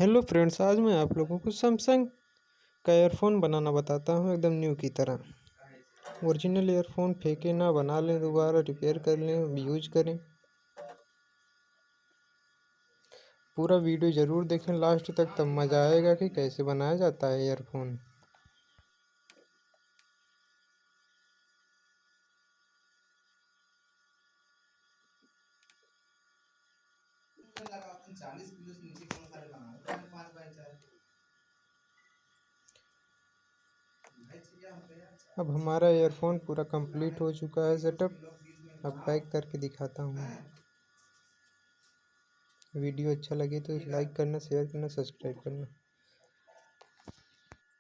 Hello friends, आज मैं आप लोगों को सैमसंग का ईयरफोन बनाना बताता हूँ एकदम न्यू की तरह। ओरिजिनल ईयरफोन फेंके ना, बना लें, दोबारा रिपेयर कर लें, यूज करें। पूरा वीडियो ज़रूर देखें लास्ट तक, तब मज़ा आएगा कि कैसे बनाया जाता है ईयरफोन। अब हमारा ईयरफोन पूरा कंप्लीट हो चुका है सेटअप। अब पैक करके दिखाता हूँ। वीडियो अच्छा लगे तो लाइक करना, शेयर करना, सब्सक्राइब करना।